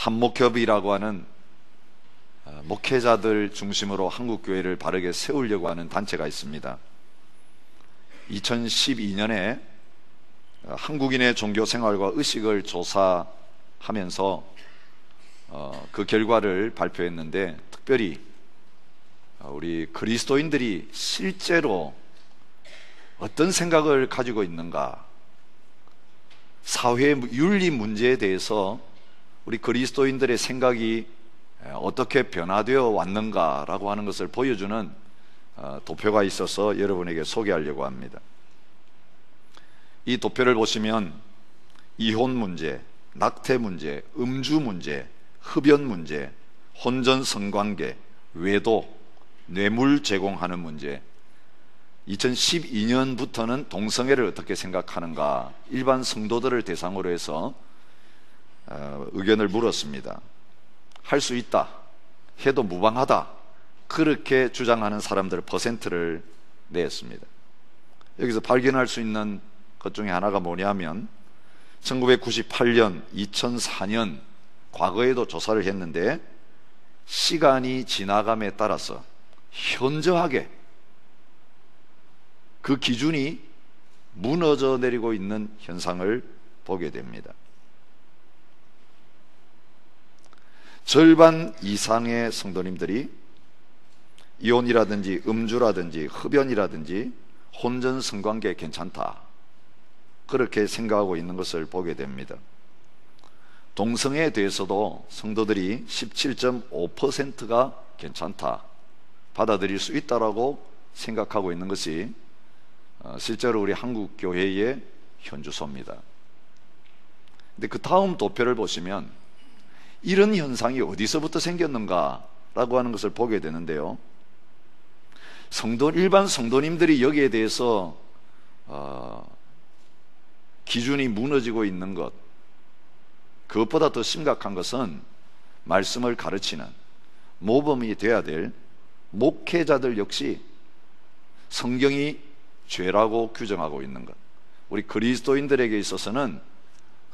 한목협이라고 하는 목회자들 중심으로 한국교회를 바르게 세우려고 하는 단체가 있습니다. 2012년에 한국인의 종교생활과 의식을 조사하면서 그 결과를 발표했는데, 특별히 우리 그리스도인들이 실제로 어떤 생각을 가지고 있는가, 사회 윤리 문제에 대해서 우리 그리스도인들의 생각이 어떻게 변화되어 왔는가라고 하는 것을 보여주는 도표가 있어서 여러분에게 소개하려고 합니다. 이 도표를 보시면 이혼 문제, 낙태 문제, 음주 문제, 흡연 문제, 혼전 성관계, 외도, 뇌물 제공하는 문제, 2012년부터는 동성애를 어떻게 생각하는가, 일반 성도들을 대상으로 해서 의견을 물었습니다. 할 수 있다, 해도 무방하다, 그렇게 주장하는 사람들 퍼센트를 내었습니다. 여기서 발견할 수 있는 것 중에 하나가 뭐냐면 1998년, 2004년 과거에도 조사를 했는데, 시간이 지나감에 따라서 현저하게 그 기준이 무너져 내리고 있는 현상을 보게 됩니다. 절반 이상의 성도님들이 이혼이라든지 음주라든지 흡연이라든지 혼전 성관계 괜찮다, 그렇게 생각하고 있는 것을 보게 됩니다. 동성애에 대해서도 성도들이 17.5%가 괜찮다, 받아들일 수 있다라고 생각하고 있는 것이 실제로 우리 한국 교회의 현주소입니다. 근데 그 다음 도표를 보시면 이런 현상이 어디서부터 생겼는가라고 하는 것을 보게 되는데요, 일반 성도님들이 여기에 대해서 기준이 무너지고 있는 것, 그것보다 더 심각한 것은 말씀을 가르치는 모범이 되어야 될 목회자들 역시 성경이 죄라고 규정하고 있는 것, 우리 그리스도인들에게 있어서는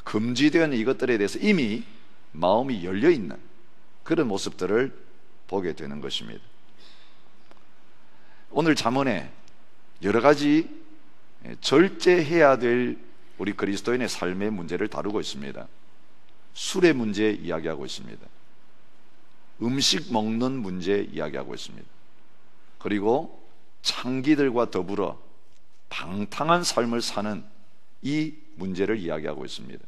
금지되는 이것들에 대해서 이미 마음이 열려있는 그런 모습들을 보게 되는 것입니다. 오늘 잠언에 여러 가지 절제해야 될 우리 그리스도인의 삶의 문제를 다루고 있습니다. 술의 문제 이야기하고 있습니다. 음식 먹는 문제 이야기하고 있습니다. 그리고 창기들과 더불어 방탕한 삶을 사는 이 문제를 이야기하고 있습니다.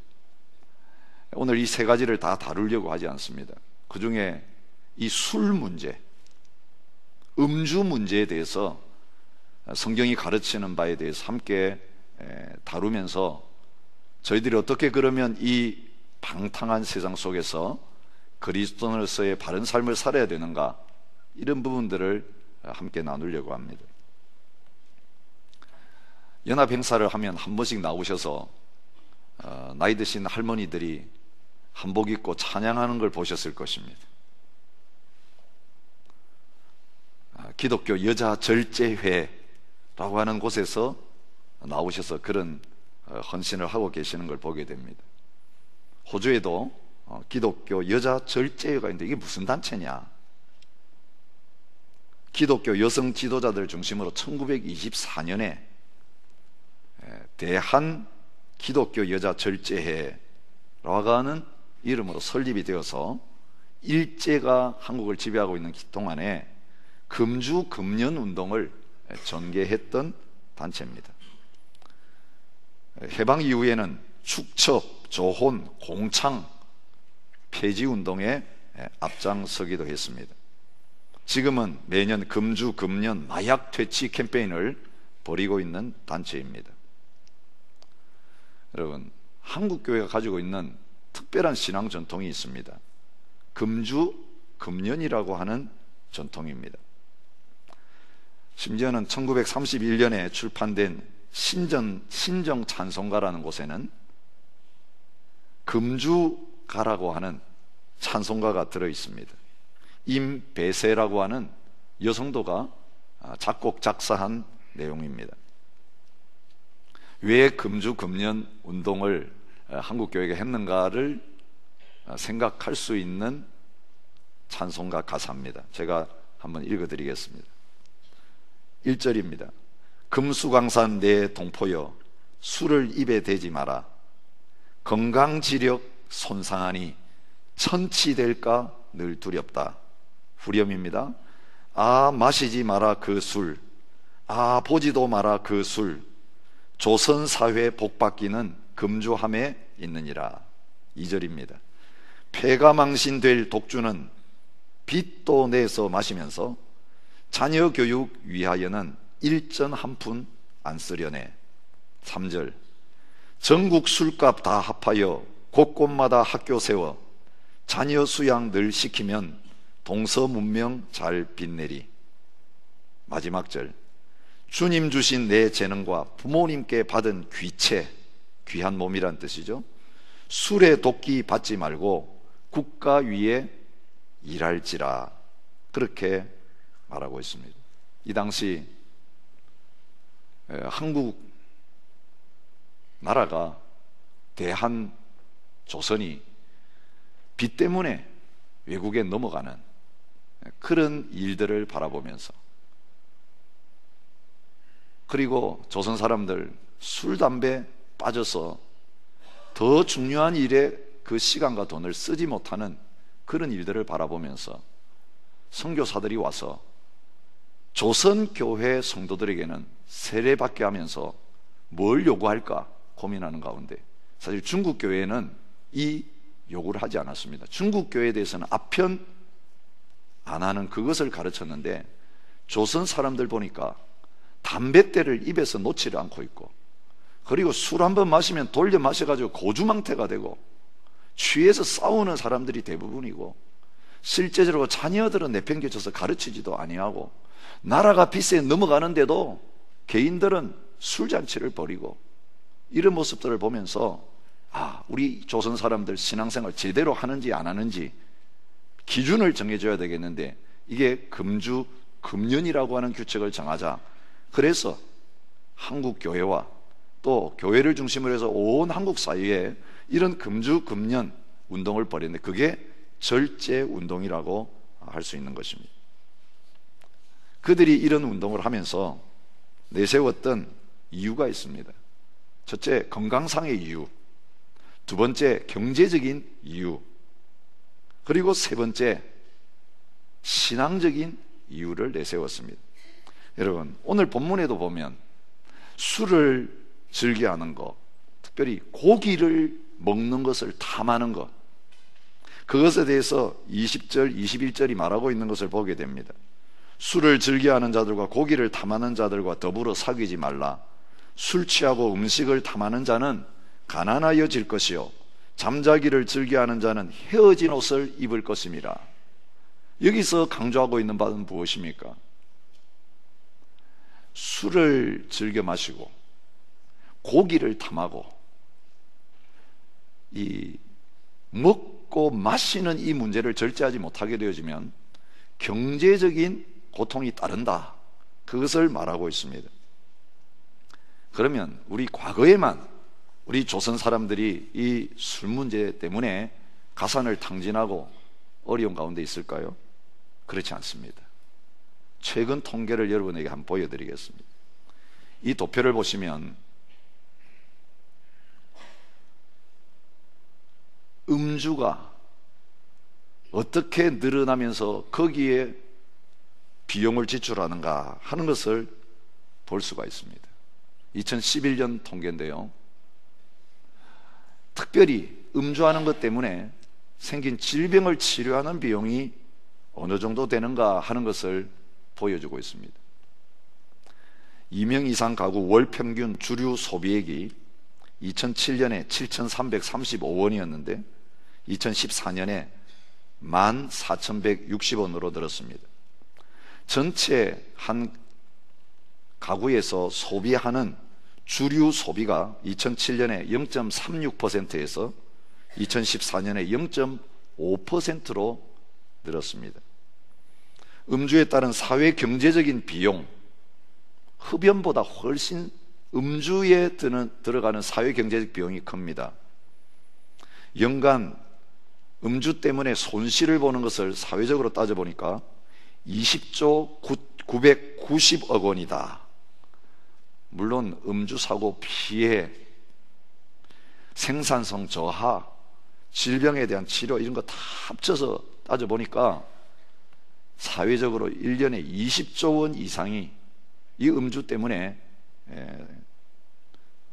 오늘 이 세 가지를 다 다루려고 하지 않습니다. 그 중에 이 술 문제, 음주 문제에 대해서 성경이 가르치는 바에 대해서 함께 다루면서 저희들이 어떻게 그러면 이 방탕한 세상 속에서 그리스도인으로서의 바른 삶을 살아야 되는가, 이런 부분들을 함께 나누려고 합니다. 연합 행사를 하면 한 번씩 나오셔서 나이 드신 할머니들이 한복 입고 찬양하는 걸 보셨을 것입니다. 기독교 여자 절제회라고 하는 곳에서 나오셔서 그런 헌신을 하고 계시는 걸 보게 됩니다. 호주에도 기독교 여자 절제회가 있는데 이게 무슨 단체냐? 기독교 여성 지도자들 중심으로 1924년에 대한 기독교 여자 절제회라고 하는 이름으로 설립이 되어서 일제가 한국을 지배하고 있는 동안에 금주 금연 운동을 전개했던 단체입니다. 해방 이후에는 축첩, 조혼, 공창 폐지 운동에 앞장서기도 했습니다. 지금은 매년 금주 금연 마약 퇴치 캠페인을 벌이고 있는 단체입니다. 여러분, 한국교회가 가지고 있는 특별한 신앙 전통이 있습니다. 금주 금연이라고 하는 전통입니다. 심지어는 1931년에 출판된 신정 찬송가라는 곳에는 금주가라고 하는 찬송가가 들어 있습니다. 임배세라고 하는 여성도가 작곡 작사한 내용입니다. 왜 금주 금연 운동을 한국교회가 했는가를 생각할 수 있는 찬송가 가사입니다. 제가 한번 읽어드리겠습니다. 1절입니다. 금수강산 내 동포여 술을 입에 대지 마라. 건강지력 손상하니 천치될까 늘 두렵다. 후렴입니다. 아 마시지 마라 그 술, 아 보지도 마라 그 술, 조선사회 복받기는 금주함에 있느니라. 2절입니다. 폐가 망신될 독주는 빚도 내서 마시면서 자녀 교육 위하여는 일전 한 푼 안 쓰려네. 3절. 전국 술값 다 합하여 곳곳마다 학교 세워 자녀 수양 늘 시키면 동서 문명 잘 빛내리. 마지막 절. 주님 주신 내 재능과 부모님께 받은 귀체, 귀한 몸이란 뜻이죠. 술에 돕기 받지 말고 국가 위에 일할지라. 그렇게 말하고 있습니다. 이 당시 한국 나라가 대한 조선이 빚 때문에 외국에 넘어가는 그런 일들을 바라보면서, 그리고 조선 사람들 술, 담배 빠져서 더 중요한 일에 그 시간과 돈을 쓰지 못하는 그런 일들을 바라보면서 선교사들이 와서 조선 교회 성도들에게는 세례받게 하면서 뭘 요구할까 고민하는 가운데, 사실 중국 교회는 이 요구를 하지 않았습니다. 중국 교회에 대해서는 아편 안 하는 그것을 가르쳤는데, 조선 사람들 보니까 담뱃대를 입에서 놓지를 않고 있고, 그리고 술 한 번 마시면 돌려 마셔가지고 고주망태가 되고 취해서 싸우는 사람들이 대부분이고, 실제적으로 자녀들은 내팽개쳐서 가르치지도 아니하고, 나라가 빚에 넘어가는데도 개인들은 술잔치를 벌이고, 이런 모습들을 보면서 우리 조선 사람들 신앙생활 제대로 하는지 안 하는지 기준을 정해줘야 되겠는데, 이게 금주 금년이라고 하는 규칙을 정하자. 그래서 한국 교회와 또 교회를 중심으로 해서 온 한국 사회에 이런 금주 금년 운동을 벌였는데, 그게 절제 운동이라고 할 수 있는 것입니다. 그들이 이런 운동을 하면서 내세웠던 이유가 있습니다. 첫째, 건강상의 이유. 두 번째, 경제적인 이유. 그리고 세 번째, 신앙적인 이유를 내세웠습니다. 여러분, 오늘 본문에도 보면 술을 즐겨하는 것, 특별히 고기를 먹는 것을 탐하는 것, 그것에 대해서 20절, 21절이 말하고 있는 것을 보게 됩니다. 술을 즐겨하는 자들과 고기를 탐하는 자들과 더불어 사귀지 말라. 술 취하고 음식을 탐하는 자는 가난하여질 것이요 잠자기를 즐겨하는 자는 헤어진 옷을 입을 것임이라. 여기서 강조하고 있는 바는 무엇입니까? 술을 즐겨 마시고 고기를 탐하고 이 먹고 마시는 이 문제를 절제하지 못하게 되어지면 경제적인 고통이 따른다, 그것을 말하고 있습니다. 그러면 우리 과거에만 우리 조선 사람들이 이 술 문제 때문에 가산을 탕진하고 어려운 가운데 있을까요? 그렇지 않습니다. 최근 통계를 여러분에게 한번 보여드리겠습니다. 이 도표를 보시면 음주가 어떻게 늘어나면서 거기에 비용을 지출하는가 하는 것을 볼 수가 있습니다. 2011년 통계인데요, 특별히 음주하는 것 때문에 생긴 질병을 치료하는 비용이 어느 정도 되는가 하는 것을 보여주고 있습니다. 2명 이상 가구 월 평균 주류 소비액이 2007년에 7,335원이었는데 2014년에 14,160원으로 늘었습니다. 전체 한 가구에서 소비하는 주류 소비가 2007년에 0.36%에서 2014년에 0.5%로 늘었습니다. 음주에 따른 사회 경제적인 비용, 흡연보다 훨씬 음주에 들어가는 사회 경제적 비용이 큽니다. 연간 음주 때문에 손실을 보는 것을 사회적으로 따져보니까 20조 990억 원이다. 물론 음주 사고 피해, 생산성 저하, 질병에 대한 치료 이런 거 다 합쳐서 따져보니까 사회적으로 1년에 20조 원 이상이 이 음주 때문에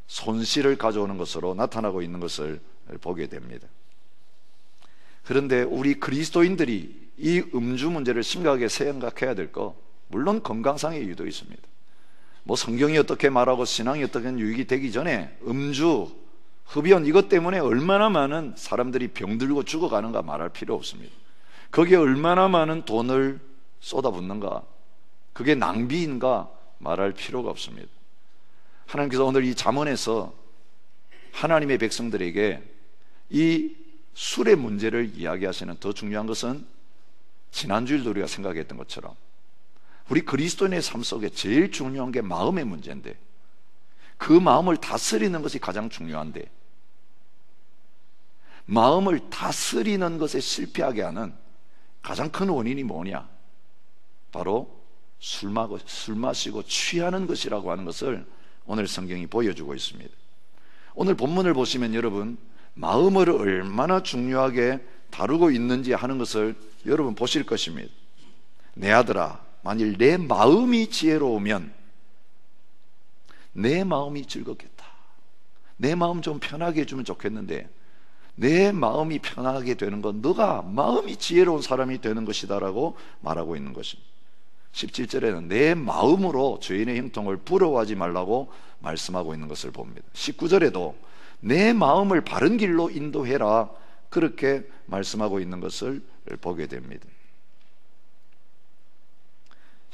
손실을 가져오는 것으로 나타나고 있는 것을 보게 됩니다. 그런데 우리 그리스도인들이 이 음주 문제를 심각하게 생각해야 될 거, 물론 건강상의 이유도 있습니다. 뭐 성경이 어떻게 말하고 신앙이 어떻게 유익이 되기 전에 음주, 흡연 이것 때문에 얼마나 많은 사람들이 병들고 죽어가는가 말할 필요 없습니다. 거기에 얼마나 많은 돈을 쏟아붓는가, 그게 낭비인가 말할 필요가 없습니다. 하나님께서 오늘 이 잠언에서 하나님의 백성들에게 이 술의 문제를 이야기하시는 더 중요한 것은 지난주일도 우리가 생각했던 것처럼 우리 그리스도인의 삶 속에 제일 중요한 게 마음의 문제인데, 그 마음을 다스리는 것이 가장 중요한데, 마음을 다스리는 것에 실패하게 하는 가장 큰 원인이 뭐냐? 바로 술 마시고 취하는 것이라고 하는 것을 오늘 성경이 보여주고 있습니다. 오늘 본문을 보시면 여러분, 마음을 얼마나 중요하게 다루고 있는지 하는 것을 여러분 보실 것입니다. 내 아들아, 만일 내 마음이 지혜로우면 내 마음이 즐겁겠다. 내 마음 좀 편하게 해주면 좋겠는데, 내 마음이 편하게 되는 건 너가 마음이 지혜로운 사람이 되는 것이다 라고 말하고 있는 것입니다. 17절에는 내 마음으로 죄인의 형통을 부러워하지 말라고 말씀하고 있는 것을 봅니다. 19절에도 내 마음을 바른 길로 인도해라, 그렇게 말씀하고 있는 것을 보게 됩니다.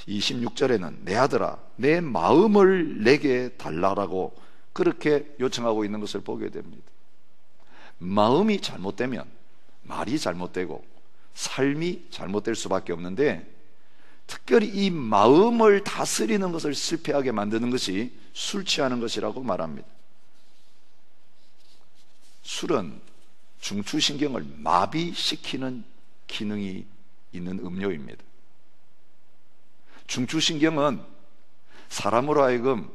26절에는 내 아들아, 내 마음을 내게 달라라고 그렇게 요청하고 있는 것을 보게 됩니다. 마음이 잘못되면 말이 잘못되고 삶이 잘못될 수밖에 없는데, 특별히 이 마음을 다스리는 것을 실패하게 만드는 것이 술 취하는 것이라고 말합니다. 술은 중추신경을 마비시키는 기능이 있는 음료입니다. 중추신경은 사람으로 하여금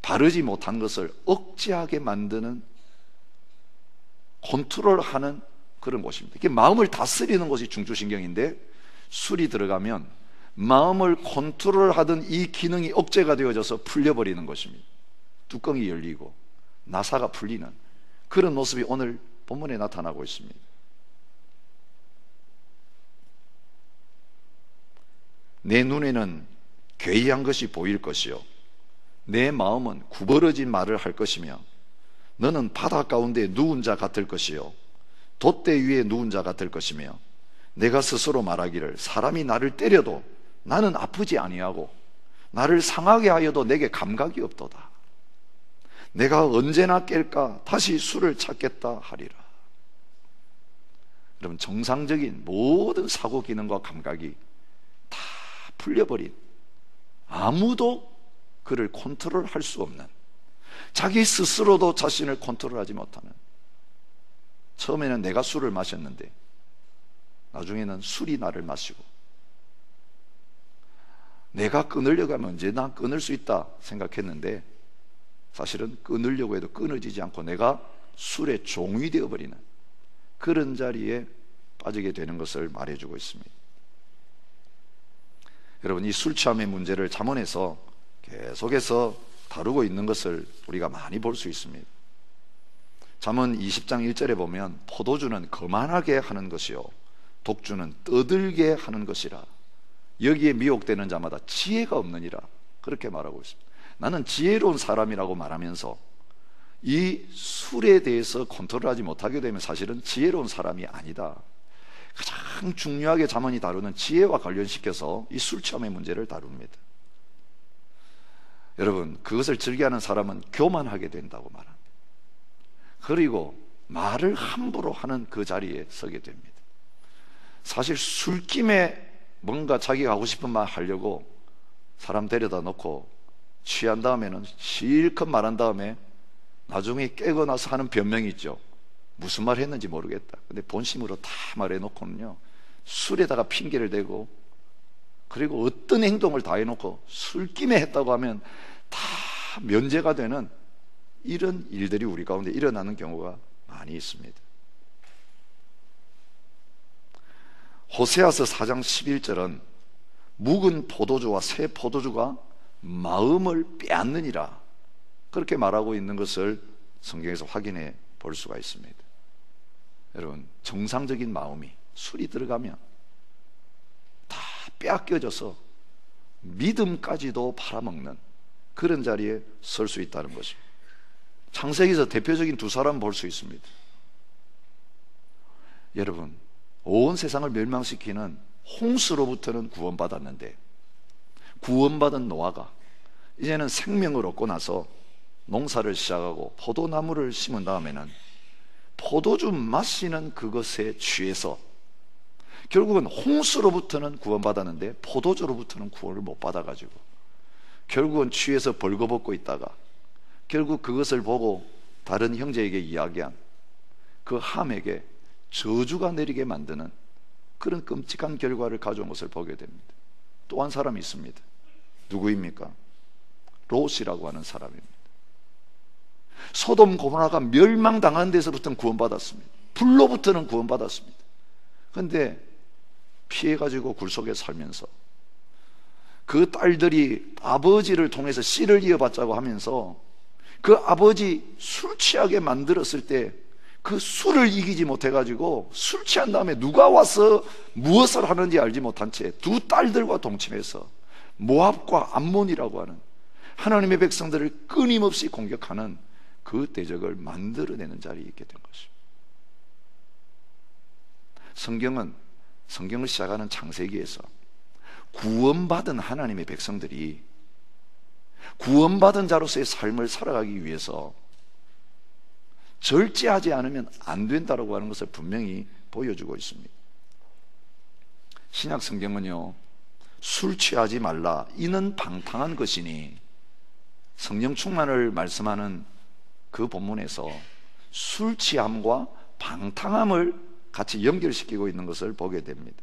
바르지 못한 것을 억제하게 만드는, 컨트롤하는 그런 곳입니다. 이게 마음을 다스리는 것이 중추신경인데, 술이 들어가면 마음을 컨트롤하던 이 기능이 억제가 되어져서 풀려버리는 것입니다. 뚜껑이 열리고 나사가 풀리는 그런 모습이 오늘 본문에 나타나고 있습니다. 내 눈에는 괴이한 것이 보일 것이요, 내 마음은 구부러진 말을 할 것이며, 너는 바다 가운데 누운 자 같을 것이요, 돛대 위에 누운 자 같을 것이며, 내가 스스로 말하기를 사람이 나를 때려도 나는 아프지 아니하고 나를 상하게 하여도 내게 감각이 없도다. 내가 언제나 깰까 다시 술을 찾겠다 하리라. 여러분, 정상적인 모든 사고 기능과 감각이 다 풀려버린, 아무도 그를 컨트롤할 수 없는, 자기 스스로도 자신을 컨트롤하지 못하는, 처음에는 내가 술을 마셨는데 나중에는 술이 나를 마시고, 내가 끊으려고 하면 언제나 끊을 수 있다 생각했는데 사실은 끊으려고 해도 끊어지지 않고 내가 술의 종이 되어버리는 그런 자리에 빠지게 되는 것을 말해주고 있습니다. 여러분, 이 술 취함의 문제를 잠언에서 계속해서 다루고 있는 것을 우리가 많이 볼 수 있습니다. 잠언 20장 1절에 보면 포도주는 거만하게 하는 것이요, 독주는 떠들게 하는 것이라. 여기에 미혹되는 자마다 지혜가 없느니라, 그렇게 말하고 있습니다. 나는 지혜로운 사람이라고 말하면서 이 술에 대해서 컨트롤하지 못하게 되면 사실은 지혜로운 사람이 아니다. 가장 중요하게 잠언이 다루는 지혜와 관련시켜서 이 술 취함의 문제를 다룹니다. 여러분, 그것을 즐겨하는 사람은 교만하게 된다고 말합니다. 그리고 말을 함부로 하는 그 자리에 서게 됩니다. 사실 술김에 뭔가 자기가 하고 싶은 말 하려고 사람 데려다 놓고 취한 다음에는 실컷 말한 다음에 나중에 깨고 나서 하는 변명이 있죠. 무슨 말 했는지 모르겠다. 근데 본심으로 다 말해놓고는요, 술에다가 핑계를 대고, 그리고 어떤 행동을 다 해놓고 술김에 했다고 하면 다 면제가 되는 이런 일들이 우리 가운데 일어나는 경우가 많이 있습니다. 호세아서 4장 11절은 묵은 포도주와 새 포도주가 마음을 빼앗느니라, 그렇게 말하고 있는 것을 성경에서 확인해 볼 수가 있습니다. 여러분, 정상적인 마음이 술이 들어가면 다 빼앗겨져서 믿음까지도 팔아먹는 그런 자리에 설 수 있다는 것입니다. 창세기에서 대표적인 두 사람 볼 수 있습니다. 여러분, 온 세상을 멸망시키는 홍수로부터는 구원받았는데, 구원받은 노아가 이제는 생명을 얻고 나서 농사를 시작하고 포도나무를 심은 다음에는 포도주 마시는 그것에 취해서 결국은 홍수로부터는 구원받았는데 포도주로부터는 구원을 못 받아가지고 결국은 취해서 벌거벗고 있다가 결국 그것을 보고 다른 형제에게 이야기한 그 함에게 저주가 내리게 만드는 그런 끔찍한 결과를 가져온 것을 보게 됩니다. 또 한 사람이 있습니다. 누구입니까? 롯이라고 하는 사람입니다. 소돔 고모라가 멸망당한 데서부터는 구원받았습니다. 불로부터는 구원받았습니다. 그런데 피해가지고 굴속에 살면서 그 딸들이 아버지를 통해서 씨를 이어받자고 하면서 그 아버지 술 취하게 만들었을 때 그 술을 이기지 못해가지고 술 취한 다음에 누가 와서 무엇을 하는지 알지 못한 채 두 딸들과 동침해서 모압과 암몬이라고 하는 하나님의 백성들을 끊임없이 공격하는 그 대적을 만들어내는 자리에 있게 된 것입니다. 성경을 시작하는 창세기에서 구원받은 하나님의 백성들이 구원받은 자로서의 삶을 살아가기 위해서 절제하지 않으면 안 된다고 하는 것을 분명히 보여주고 있습니다. 신약 성경은요, 술 취하지 말라, 이는 방탕한 것이니, 성령 충만을 말씀하는 그 본문에서 술 취함과 방탕함을 같이 연결시키고 있는 것을 보게 됩니다.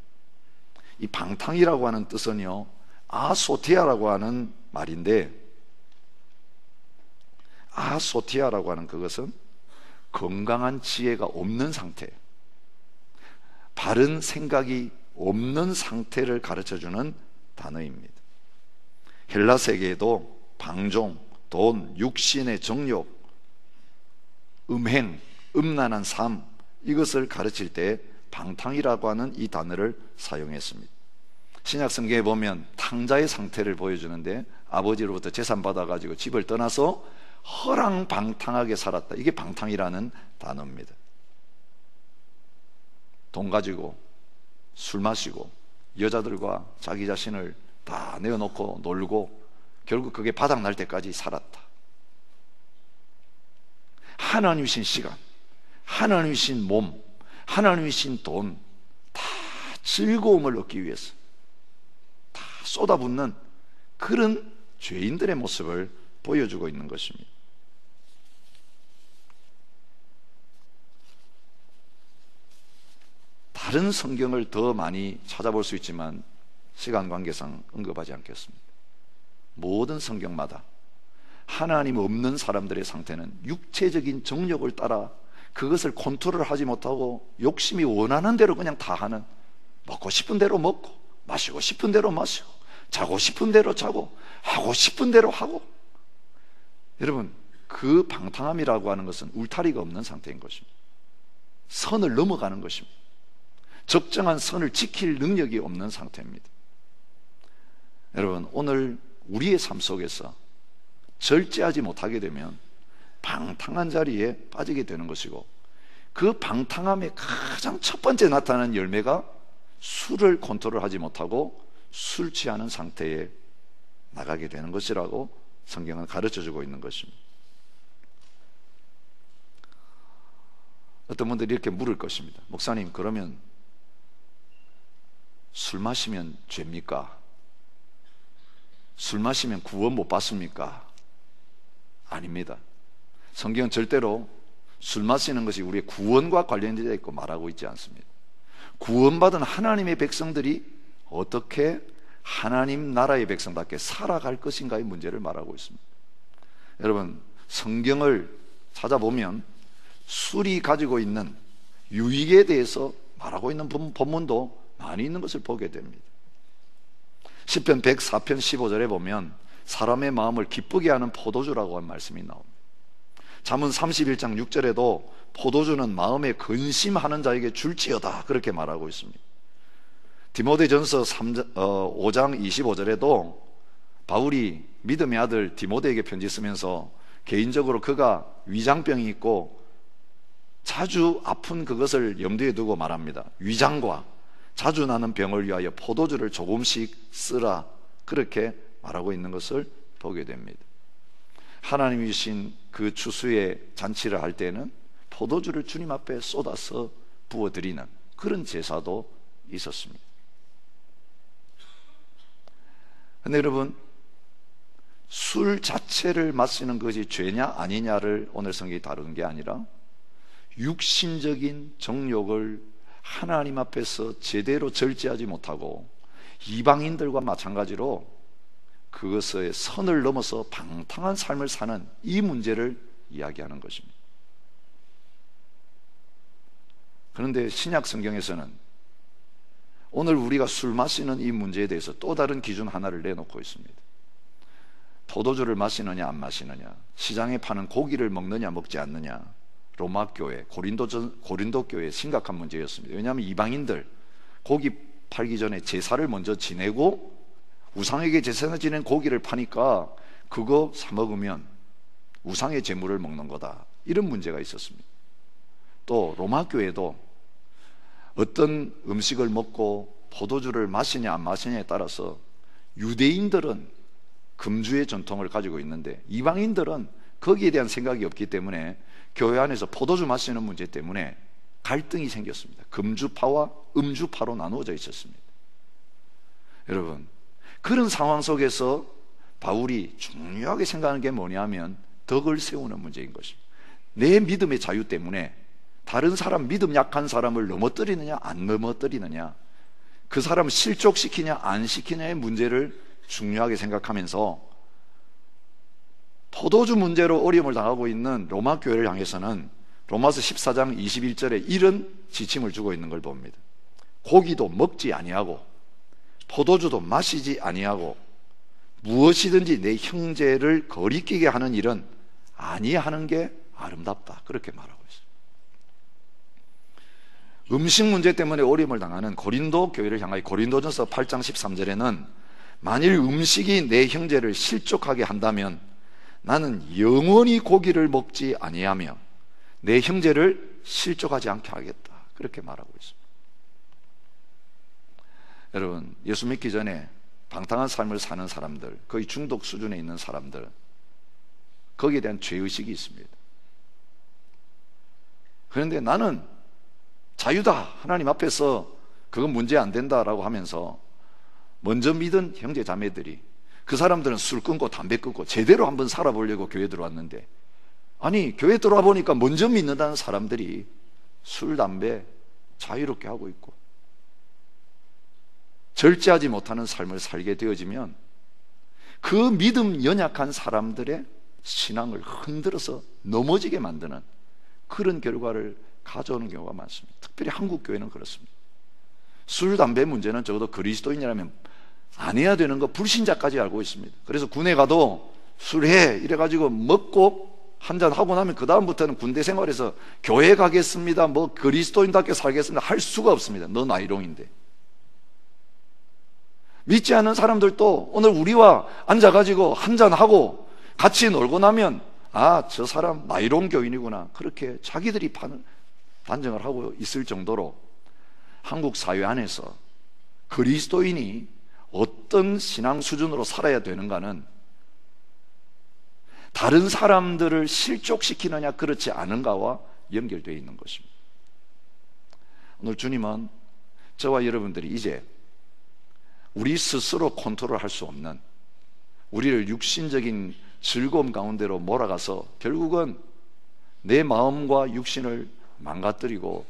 이 방탕이라고 하는 뜻은요, 아소티아라고 하는 말인데, 아소티아라고 하는 그것은 건강한 지혜가 없는 상태, 바른 생각이 없는 상태를 가르쳐주는 단어입니다. 헬라 세계에도 방종, 돈, 육신의 정욕, 음행, 음란한 삶, 이것을 가르칠 때 방탕이라고 하는 이 단어를 사용했습니다. 신약 성경에 보면 탕자의 상태를 보여주는데, 아버지로부터 재산 받아가지고 집을 떠나서 허랑방탕하게 살았다, 이게 방탕이라는 단어입니다. 돈 가지고 술 마시고 여자들과 자기 자신을 다 내어놓고 놀고 결국 그게 바닥날 때까지 살았다. 하나님이신 시간, 하나님이신 몸, 하나님이신 돈, 다 즐거움을 얻기 위해서 다 쏟아붓는 그런 죄인들의 모습을 보여주고 있는 것입니다. 다른 성경을 더 많이 찾아볼 수 있지만 시간 관계상 언급하지 않겠습니다. 모든 성경마다 하나님 없는 사람들의 상태는 육체적인 정욕을 따라 그것을 컨트롤하지 못하고 욕심이 원하는 대로 그냥 다 하는, 먹고 싶은 대로 먹고 마시고 싶은 대로 마시고 자고 싶은 대로 자고 하고 싶은 대로 하고, 여러분, 그 방탕함이라고 하는 것은 울타리가 없는 상태인 것입니다. 선을 넘어가는 것입니다. 적정한 선을 지킬 능력이 없는 상태입니다. 여러분, 오늘 우리의 삶 속에서 절제하지 못하게 되면 방탕한 자리에 빠지게 되는 것이고, 그 방탕함의 가장 첫 번째 나타나는 열매가 술을 컨트롤하지 못하고 술 취하는 상태에 나가게 되는 것이라고 성경은 가르쳐주고 있는 것입니다. 어떤 분들이 이렇게 물을 것입니다. 목사님, 그러면 술 마시면 죄입니까? 술 마시면 구원 못 받습니까? 아닙니다. 성경은 절대로 술 마시는 것이 우리의 구원과 관련되어 있고 말하고 있지 않습니다. 구원받은 하나님의 백성들이 어떻게 하나님 나라의 백성답게 살아갈 것인가의 문제를 말하고 있습니다. 여러분, 성경을 찾아보면 술이 가지고 있는 유익에 대해서 말하고 있는 본문도 많이 있는 것을 보게 됩니다. 시편 104편 15절에 보면 사람의 마음을 기쁘게 하는 포도주라고 하는 말씀이 나옵니다. 잠언 31장 6절에도 포도주는 마음에 근심하는 자에게 줄지어다 그렇게 말하고 있습니다. 디모데전서 5장 25절에도 바울이 믿음의 아들 디모데에게 편지 쓰면서 개인적으로 그가 위장병이 있고 자주 아픈 그것을 염두에 두고 말합니다. 위장과 자주 나는 병을 위하여 포도주를 조금씩 쓰라 그렇게 말하고 있는 것을 보게 됩니다. 하나님이 주신 그 추수의 잔치를 할 때는 포도주를 주님 앞에 쏟아서 부어드리는 그런 제사도 있었습니다. 그런데 여러분, 술 자체를 마시는 것이 죄냐 아니냐를 오늘 성경이 다루는 게 아니라 육신적인 정욕을 하나님 앞에서 제대로 절제하지 못하고 이방인들과 마찬가지로 그것의 선을 넘어서 방탕한 삶을 사는 이 문제를 이야기하는 것입니다. 그런데 신약 성경에서는 오늘 우리가 술 마시는 이 문제에 대해서 또 다른 기준 하나를 내놓고 있습니다. 포도주를 마시느냐 안 마시느냐, 시장에 파는 고기를 먹느냐 먹지 않느냐, 로마 교회, 고린도 교회의 심각한 문제였습니다. 왜냐하면 이방인들 고기 팔기 전에 제사를 먼저 지내고 우상에게 제사를 지낸 고기를 파니까 그거 사 먹으면 우상의 제물을 먹는 거다, 이런 문제가 있었습니다. 또 로마 교회도 어떤 음식을 먹고 포도주를 마시냐 안 마시냐에 따라서 유대인들은 금주의 전통을 가지고 있는데 이방인들은 거기에 대한 생각이 없기 때문에 교회 안에서 포도주 마시는 문제 때문에 갈등이 생겼습니다. 금주파와 음주파로 나누어져 있었습니다. 여러분, 그런 상황 속에서 바울이 중요하게 생각하는 게 뭐냐면 덕을 세우는 문제인 것입니다. 내 믿음의 자유 때문에 다른 사람, 믿음 약한 사람을 넘어뜨리느냐 안 넘어뜨리느냐, 그 사람을 실족시키냐 안 시키냐의 문제를 중요하게 생각하면서 포도주 문제로 어려움을 당하고 있는 로마 교회를 향해서는 로마서 14장 21절에 이런 지침을 주고 있는 걸 봅니다. 고기도 먹지 아니하고 포도주도 마시지 아니하고 무엇이든지 내 형제를 거리끼게 하는 일은 아니하는 게 아름답다, 그렇게 말하고 있습니다. 음식 문제 때문에 어려움을 당하는 고린도 교회를 향하여 고린도전서 8장 13절에는 만일 음식이 내 형제를 실족하게 한다면 나는 영원히 고기를 먹지 아니하며 내 형제를 실족하지 않게 하겠다, 그렇게 말하고 있습니다. 여러분, 예수 믿기 전에 방탕한 삶을 사는 사람들, 거의 중독 수준에 있는 사람들, 거기에 대한 죄의식이 있습니다. 그런데 나는 자유다, 하나님 앞에서 그건 문제 안 된다라고 하면서 먼저 믿은 형제 자매들이, 그 사람들은 술 끊고 담배 끊고 제대로 한번 살아보려고 교회 들어왔는데, 아니 교회 들어와 보니까 먼저 믿는다는 사람들이 술, 담배 자유롭게 하고 있고 절제하지 못하는 삶을 살게 되어지면 그 믿음 연약한 사람들의 신앙을 흔들어서 넘어지게 만드는 그런 결과를 가져오는 경우가 많습니다. 특별히 한국 교회는 그렇습니다. 술, 담배 문제는 적어도 그리스도인이라면 안 해야 되는 거 불신자까지 알고 있습니다. 그래서 군에 가도 술해 이래가지고 먹고 한잔 하고 나면 그 다음부터는 군대 생활에서 교회 가겠습니다, 뭐 그리스도인답게 살겠습니다 할 수가 없습니다. 너 나이롱인데. 믿지 않는 사람들도 오늘 우리와 앉아가지고 한잔하고 같이 놀고 나면 아, 저 사람 나이롱 교인이구나, 그렇게 자기들이 단정을 하고 있을 정도로 한국 사회 안에서 그리스도인이 어떤 신앙 수준으로 살아야 되는가는 다른 사람들을 실족시키느냐 그렇지 않은가와 연결되어 있는 것입니다. 오늘 주님은 저와 여러분들이 이제 우리 스스로 컨트롤할 수 없는, 우리를 육신적인 즐거움 가운데로 몰아가서 결국은 내 마음과 육신을 망가뜨리고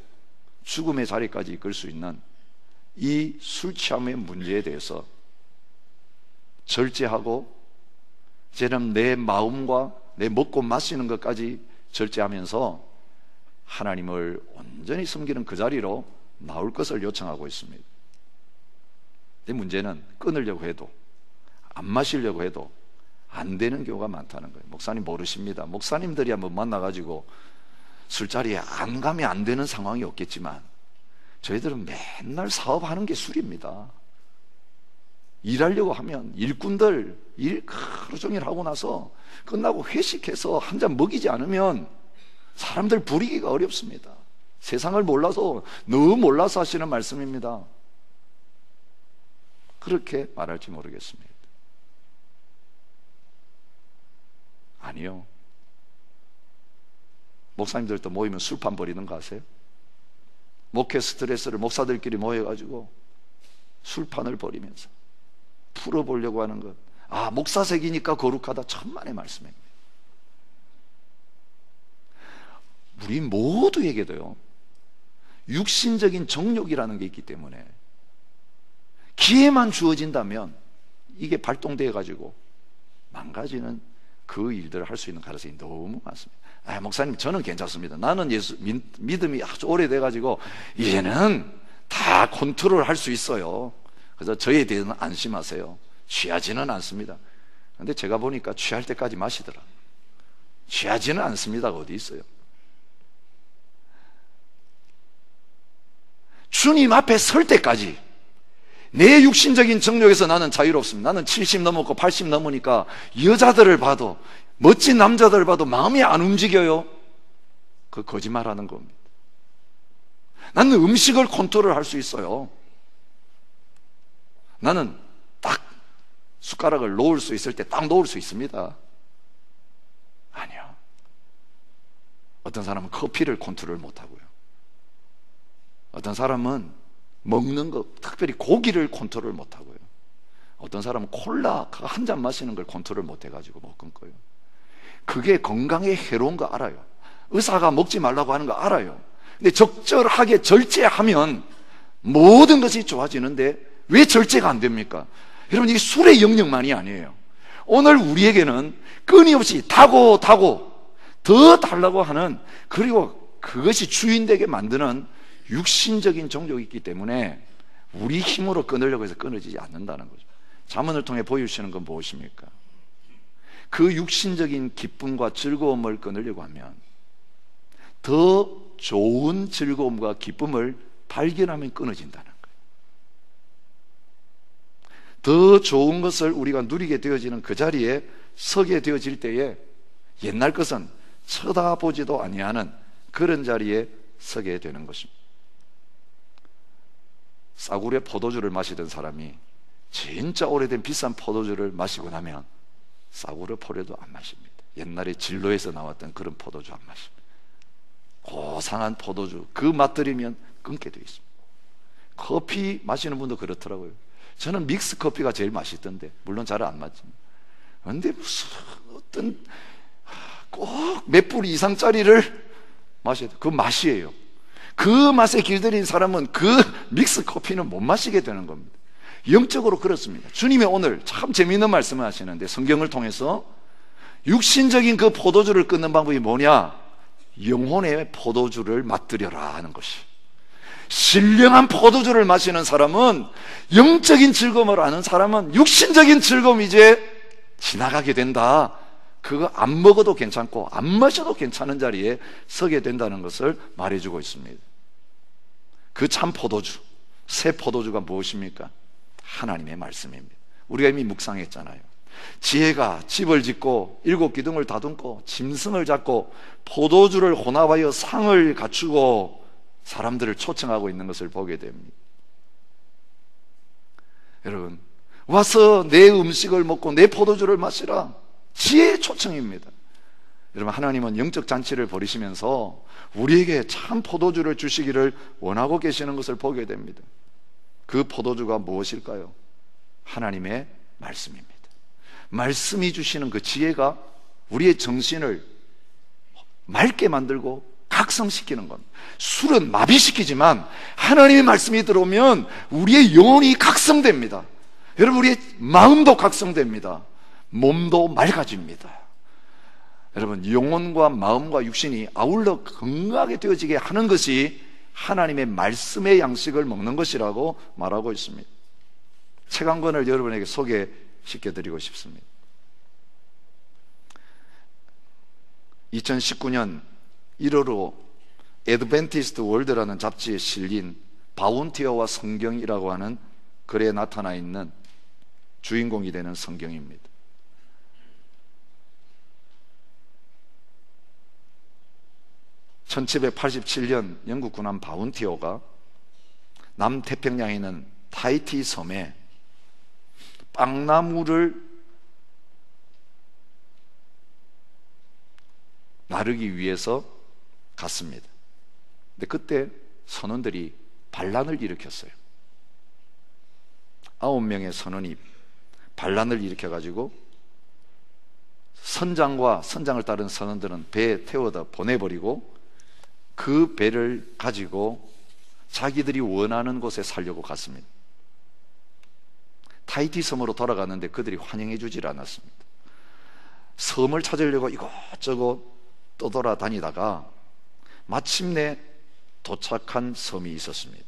죽음의 자리까지 이끌 수 있는 이 술 취함의 문제에 대해서 절제하고, 이제는 내 마음과 내 먹고 마시는 것까지 절제하면서 하나님을 온전히 섬기는 그 자리로 나올 것을 요청하고 있습니다. 근데 문제는 끊으려고 해도, 안 마시려고 해도 안 되는 경우가 많다는 거예요. 목사님 모르십니다. 목사님들이 한번 만나가지고 술자리에 안 가면 안 되는 상황이 없겠지만 저희들은 맨날 사업하는 게 술입니다. 일하려고 하면 일꾼들 일 하루 종일 하고 나서 끝나고 회식해서 한 잔 먹이지 않으면 사람들 부리기가 어렵습니다. 세상을 몰라서, 너무 몰라서 하시는 말씀입니다. 그렇게 말할지 모르겠습니다. 아니요. 목사님들도 모이면 술판 버리는 거 아세요? 목회 스트레스를 목사들끼리 모여가지고 술판을 벌이면서 풀어보려고 하는 것. 아, 목사색이니까 거룩하다. 천만의 말씀입니다. 우리 모두에게도요, 육신적인 정욕이라는 게 있기 때문에 기회만 주어진다면 이게 발동되어 가지고 망가지는 그 일들을 할 수 있는 가능성이 너무 많습니다. 아, 목사님 저는 괜찮습니다. 나는 예수 믿음이 아주 오래돼 가지고 이제는 다 컨트롤 할 수 있어요. 그래서 저에 대해서는 안심하세요. 취하지는 않습니다. 근데 제가 보니까 취할 때까지 마시더라. 취하지는 않습니다가 어디 있어요? 주님 앞에 설 때까지 내 육신적인 정욕에서 나는 자유롭습니다. 나는 70 넘었고 80 넘으니까 여자들을 봐도, 멋진 남자들을 봐도 마음이 안 움직여요. 그 거짓말하는 겁니다. 나는 음식을 컨트롤할 수 있어요. 나는 딱 숟가락을 놓을 수 있을 때 딱 놓을 수 있습니다. 아니요. 어떤 사람은 커피를 컨트롤 못하고요. 어떤 사람은 먹는 거, 특별히 고기를 컨트롤 못하고요. 어떤 사람은 콜라 한 잔 마시는 걸 컨트롤 못해가지고 못 끊고요. 그게 건강에 해로운 거 알아요. 의사가 먹지 말라고 하는 거 알아요. 근데 적절하게 절제하면 모든 것이 좋아지는데 왜 절제가 안 됩니까? 여러분, 이게 술의 영역만이 아니에요. 오늘 우리에게는 끊임없이 다고 더 달라고 하는, 그리고 그것이 주인되게 만드는 육신적인 정욕이 있기 때문에 우리 힘으로 끊으려고 해서 끊어지지 않는다는 거죠. 잠언을 통해 보여주시는 건 무엇입니까? 그 육신적인 기쁨과 즐거움을 끊으려고 하면 더 좋은 즐거움과 기쁨을 발견하면 끊어진다는 거예요. 더 좋은 것을 우리가 누리게 되어지는 그 자리에 서게 되어질 때에 옛날 것은 쳐다보지도 아니하는 그런 자리에 서게 되는 것입니다. 싸구려 포도주를 마시던 사람이 진짜 오래된 비싼 포도주를 마시고 나면 싸구려 포도도 안 마십니다. 옛날에 진로에서 나왔던 그런 포도주 안 마십니다. 고상한 포도주, 그 맛들이면 끊게 되어 있습니다. 커피 마시는 분도 그렇더라고요. 저는 믹스 커피가 제일 맛있던데, 물론 잘 안 맞지만. 그런데 무슨 어떤 꼭 몇 불 이상짜리를 마셔야 돼. 그 맛이에요. 그 맛에 길들인 사람은 그 믹스 커피는 못 마시게 되는 겁니다. 영적으로 그렇습니다. 주님이 오늘 참 재미있는 말씀을 하시는데, 성경을 통해서 육신적인 그 포도주를 끊는 방법이 뭐냐? 영혼의 포도주를 맛들여라 하는 것이. 신령한 포도주를 마시는 사람은, 영적인 즐거움을 아는 사람은 육신적인 즐거움이 이제 지나가게 된다. 그거 안 먹어도 괜찮고 안 마셔도 괜찮은 자리에 서게 된다는 것을 말해주고 있습니다. 그 참 포도주, 새 포도주가 무엇입니까? 하나님의 말씀입니다. 우리가 이미 묵상했잖아요. 지혜가 집을 짓고 7 기둥을 다듬고 짐승을 잡고 포도주를 혼합하여 상을 갖추고 사람들을 초청하고 있는 것을 보게 됩니다. 여러분, 와서 내 음식을 먹고 내 포도주를 마시라. 지혜의 초청입니다. 여러분, 하나님은 영적 잔치를 벌이시면서 우리에게 참 포도주를 주시기를 원하고 계시는 것을 보게 됩니다. 그 포도주가 무엇일까요? 하나님의 말씀입니다. 말씀이 주시는 그 지혜가 우리의 정신을 맑게 만들고 각성시키는 겁니다. 술은 마비시키지만 하나님의 말씀이 들어오면 우리의 영혼이 각성됩니다. 여러분, 우리의 마음도 각성됩니다. 몸도 맑아집니다. 여러분, 영혼과 마음과 육신이 아울러 건강하게 되어지게 하는 것이 하나님의 말씀의 양식을 먹는 것이라고 말하고 있습니다. 책 한 권을 여러분에게 소개시켜드리고 싶습니다. 2019년 1월로 애드벤티스트 월드라는 잡지에 실린 바운티어와 성경이라고 하는 글에 나타나 있는 주인공이 되는 성경입니다. (1787년) 영국 군함 바운티어가 남태평양에 있는 타히티 섬에 빵나무를 나르기 위해서 갔습니다. 근데 그때 선원들이 반란을 일으켰어요. 9명의 선원이 반란을 일으켜가지고 선장을 따른 선원들은 배에 태워다 보내버리고 그 배를 가지고 자기들이 원하는 곳에 살려고 갔습니다. 타히티 섬으로 돌아갔는데 그들이 환영해 주질 않았습니다. 섬을 찾으려고 이곳저곳 떠돌아다니다가 마침내 도착한 섬이 있었습니다.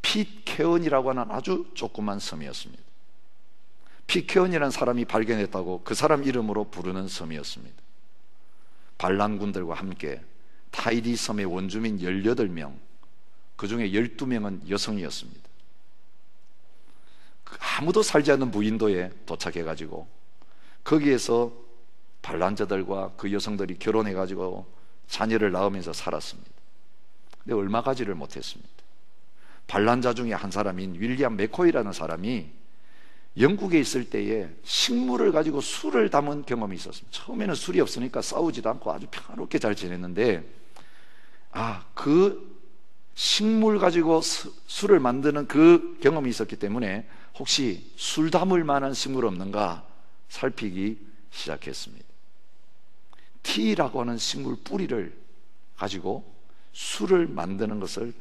핏케언이라고 하는 아주 조그만 섬이었습니다. 핏케언이라는 사람이 발견했다고 그 사람 이름으로 부르는 섬이었습니다. 반란군들과 함께 타히티 섬의 원주민 18명, 그 중에 12명은 여성이었습니다. 아무도 살지 않는 무인도에 도착해가지고 거기에서 반란자들과 그 여성들이 결혼해가지고 자녀를 낳으면서 살았습니다. 근데 얼마 가지를 못했습니다. 반란자 중에 한 사람인 윌리엄 맥코이라는 사람이 영국에 있을 때에 식물을 가지고 술을 담은 경험이 있었습니다. 처음에는 술이 없으니까 싸우지도 않고 아주 평화롭게 잘 지냈는데, 그 식물 가지고 술을 만드는 그 경험이 있었기 때문에 혹시 술 담을 만한 식물 없는가 살피기 시작했습니다. 티라고 하는 식물 뿌리를 가지고 술을 만드는 것을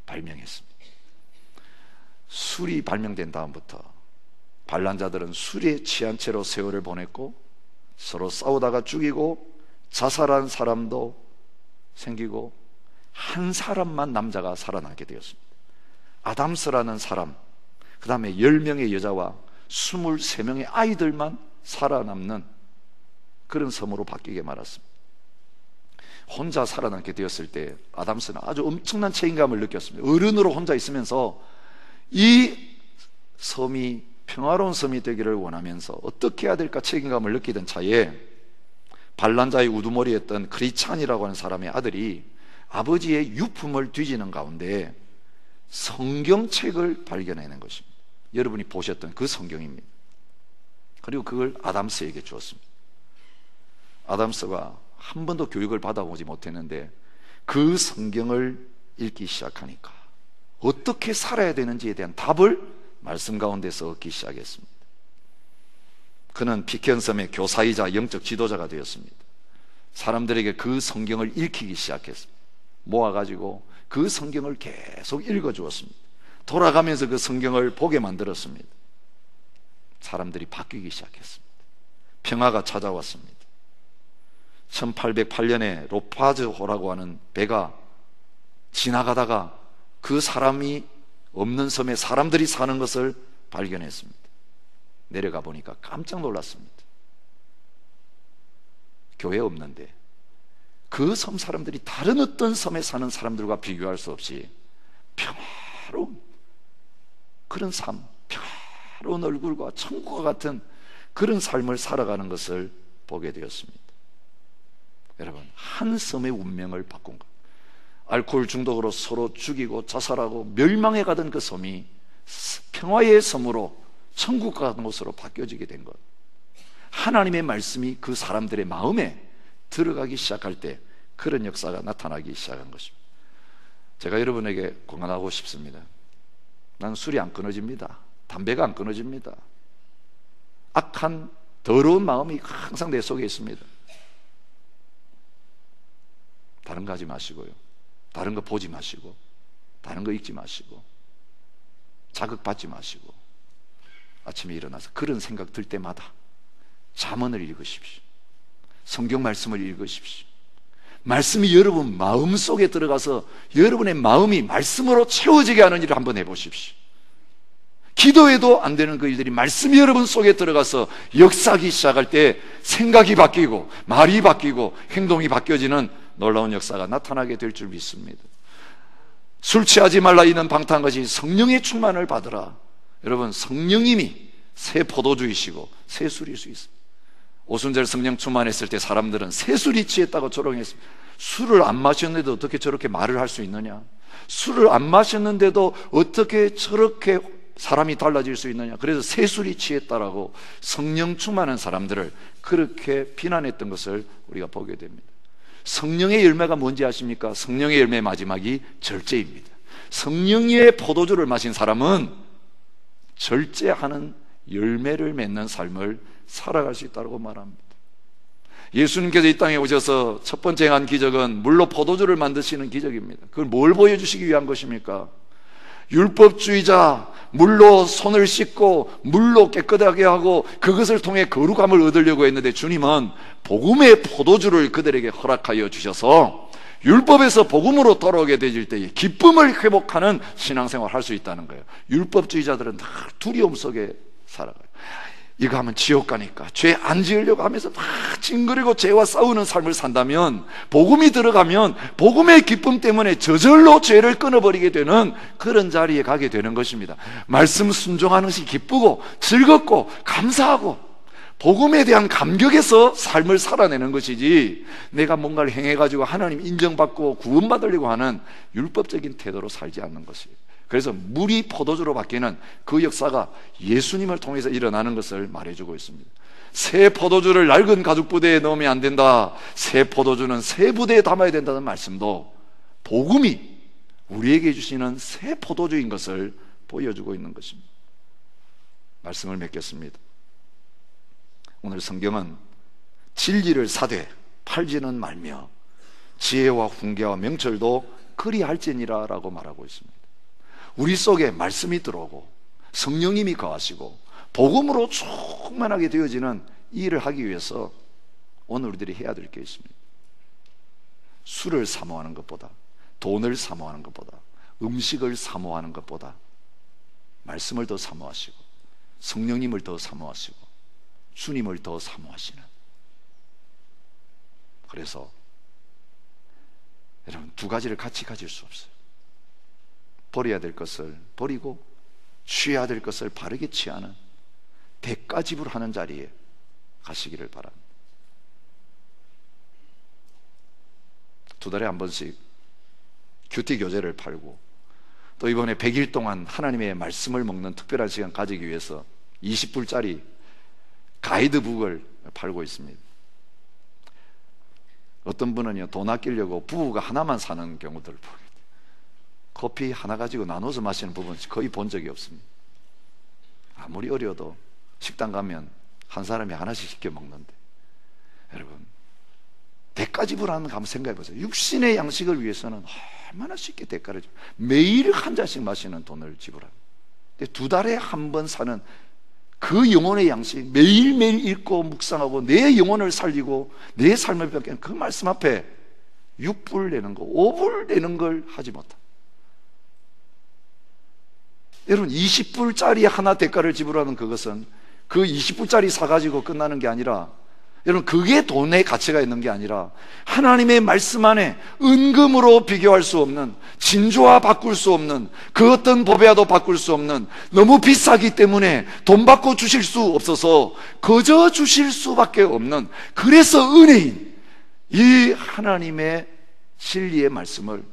발명했습니다. 술이 발명된 다음부터 반란자들은 술에 취한 채로 세월을 보냈고 서로 싸우다가 죽이고 자살한 사람도 생기고 한 사람만 남자가 살아나게 되었습니다. 아담스라는 사람, 그 다음에 10명의 여자와 23명의 아이들만 살아남는 그런 섬으로 바뀌게 말았습니다. 혼자 살아남게 되었을 때 아담스는 아주 엄청난 책임감을 느꼈습니다. 어른으로 혼자 있으면서 이 섬이 평화로운 섬이 되기를 원하면서 어떻게 해야 될까 책임감을 느끼던 차에 반란자의 우두머리였던 크리찬이라고 하는 사람의 아들이 아버지의 유품을 뒤지는 가운데 성경책을 발견해낸 것입니다. 여러분이 보셨던 그 성경입니다. 그리고 그걸 아담스에게 주었습니다. 아담스가 한 번도 교육을 받아보지 못했는데 그 성경을 읽기 시작하니까 어떻게 살아야 되는지에 대한 답을 말씀 가운데서 얻기 시작했습니다. 그는 피켄섬의 교사이자 영적 지도자가 되었습니다. 사람들에게 그 성경을 읽히기 시작했습니다. 모아가지고 그 성경을 계속 읽어주었습니다. 돌아가면서 그 성경을 보게 만들었습니다. 사람들이 바뀌기 시작했습니다. 평화가 찾아왔습니다. 1808년에 로파즈호라고 하는 배가 지나가다가 그 사람이 없는 섬에 사람들이 사는 것을 발견했습니다. 내려가 보니까 깜짝 놀랐습니다. 교회 없는데 그 섬 사람들이 다른 어떤 섬에 사는 사람들과 비교할 수 없이 평화로운 그런 삶, 평화로운 얼굴과 천국과 같은 그런 삶을 살아가는 것을 보게 되었습니다. 여러분, 한 섬의 운명을 바꾼 것, 알코올 중독으로 서로 죽이고 자살하고 멸망해 가던 그 섬이 평화의 섬으로 천국 같은 곳으로 바뀌어지게 된 것, 하나님의 말씀이 그 사람들의 마음에 들어가기 시작할 때 그런 역사가 나타나기 시작한 것입니다. 제가 여러분에게 권한하고 싶습니다. 난 술이 안 끊어집니다. 담배가 안 끊어집니다. 악한 더러운 마음이 항상 내 속에 있습니다. 다른 거 하지 마시고요. 다른 거 보지 마시고, 다른 거 읽지 마시고, 자극받지 마시고, 아침에 일어나서 그런 생각 들 때마다 잠언을 읽으십시오. 성경 말씀을 읽으십시오. 말씀이 여러분 마음속에 들어가서 여러분의 마음이 말씀으로 채워지게 하는 일을 한번 해보십시오. 기도해도 안 되는 그 일들이 말씀이 여러분 속에 들어가서 역사하기 시작할 때 생각이 바뀌고 말이 바뀌고 행동이 바뀌어지는 놀라운 역사가 나타나게 될 줄 믿습니다. 술 취하지 말라 이는 방탕한 것이 성령의 충만을 받으라. 여러분, 성령님이 새 포도주이시고 새 술일 수 있습니다. 오순절 성령 충만했을 때 사람들은 새 술이 취했다고 조롱했습니다. 술을 안 마셨는데도 어떻게 저렇게 말을 할 수 있느냐? 술을 안 마셨는데도 어떻게 저렇게 사람이 달라질 수 있느냐? 그래서 새 술이 취했다라고 성령 충만한 사람들을 그렇게 비난했던 것을 우리가 보게 됩니다. 성령의 열매가 뭔지 아십니까? 성령의 열매의 마지막이 절제입니다. 성령의 포도주를 마신 사람은 절제하는 열매를 맺는 삶을 살아갈 수 있다고 말합니다. 예수님께서 이 땅에 오셔서 첫 번째 행한 기적은 물로 포도주를 만드시는 기적입니다. 그걸 뭘 보여주시기 위한 것입니까? 율법주의자, 물로 손을 씻고 물로 깨끗하게 하고 그것을 통해 거룩함을 얻으려고 했는데 주님은 복음의 포도주를 그들에게 허락하여 주셔서 율법에서 복음으로 돌아오게 되질 때에 기쁨을 회복하는 신앙생활을 할 수 있다는 거예요. 율법주의자들은 다 두려움 속에 살아가요. 이거 하면 지옥 가니까 죄 안 지으려고 하면서 막 징그리고 죄와 싸우는 삶을 산다면, 복음이 들어가면 복음의 기쁨 때문에 저절로 죄를 끊어버리게 되는 그런 자리에 가게 되는 것입니다. 말씀 순종하는 것이 기쁘고 즐겁고 감사하고 복음에 대한 감격에서 삶을 살아내는 것이지, 내가 뭔가를 행해가지고 하나님 인정받고 구원받으려고 하는 율법적인 태도로 살지 않는 것이에요. 그래서 물이 포도주로 바뀌는 그 역사가 예수님을 통해서 일어나는 것을 말해주고 있습니다. 새 포도주를 낡은 가죽 부대에 넣으면 안 된다, 새 포도주는 새 부대에 담아야 된다는 말씀도 복음이 우리에게 주시는 새 포도주인 것을 보여주고 있는 것입니다. 말씀을 맺겠습니다. 오늘 성경은 진리를 사되 팔지는 말며 지혜와 훈계와 명철도 그리할지니라 라고 말하고 있습니다. 우리 속에 말씀이 들어오고 성령님이 거하시고 복음으로 충만하게 되어지는 이 일을 하기 위해서 오늘 우리들이 해야 될 게 있습니다. 술을 사모하는 것보다, 돈을 사모하는 것보다, 음식을 사모하는 것보다 말씀을 더 사모하시고 성령님을 더 사모하시고 주님을 더 사모하시는, 그래서 여러분 두 가지를 같이 가질 수 없어요. 버려야 될 것을 버리고 취해야 될 것을 바르게 취하는 대가 지불하는 자리에 가시기를 바랍니다. 두 달에 한 번씩 큐티 교재를 팔고 또 이번에 100일 동안 하나님의 말씀을 먹는 특별한 시간 가지기 위해서 20불짜리 가이드북을 팔고 있습니다. 어떤 분은요, 돈 아끼려고 부부가 하나만 사는 경우들을 보게 돼요. 커피 하나 가지고 나눠서 마시는 부분은 거의 본 적이 없습니다. 아무리 어려도 식당 가면 한 사람이 하나씩 시켜 먹는데, 여러분 대가 지불하는 거 한번 생각해 보세요. 육신의 양식을 위해서는 얼마나 쉽게 대가를 지불, 매일 한 잔씩 마시는 돈을 지불합니다. 근데 두 달에 한 번 사는 그 영혼의 양식, 매일매일 읽고 묵상하고 내 영혼을 살리고 내 삶을 변하는 그 말씀 앞에 6불 내는 거, 5불 내는 걸 하지 못합니다. 여러분 20불짜리 하나 대가를 지불하는 그것은 그 20불짜리 사가지고 끝나는 게 아니라, 여러분 그게 돈의 가치가 있는 게 아니라 하나님의 말씀 안에 은금으로 비교할 수 없는, 진주와 바꿀 수 없는, 그 어떤 법에도 바꿀 수 없는, 너무 비싸기 때문에 돈 받고 주실 수 없어서 거저 주실 수밖에 없는, 그래서 은혜인 이 하나님의 진리의 말씀을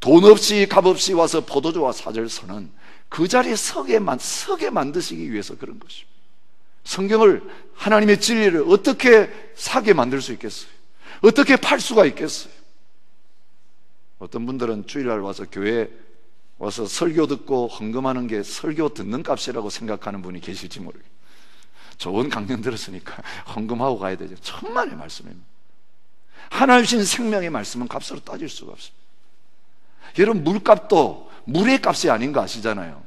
돈 없이 값 없이 와서 포도주와 사절 서는 그 자리에 서게 만드시기 위해서 그런 것입니다. 성경을, 하나님의 진리를 어떻게 사게 만들 수 있겠어요? 어떻게 팔 수가 있겠어요? 어떤 분들은 주일날 와서 교회에 와서 설교 듣고 헌금하는 게 설교 듣는 값이라고 생각하는 분이 계실지 모르겠어요. 좋은 강연 들었으니까 헌금하고 가야 되죠. 천만의 말씀입니다. 하나님 주신 생명의 말씀은 값으로 따질 수가 없습니다. 여러분, 물값도 물의 값이 아닌 거 아시잖아요.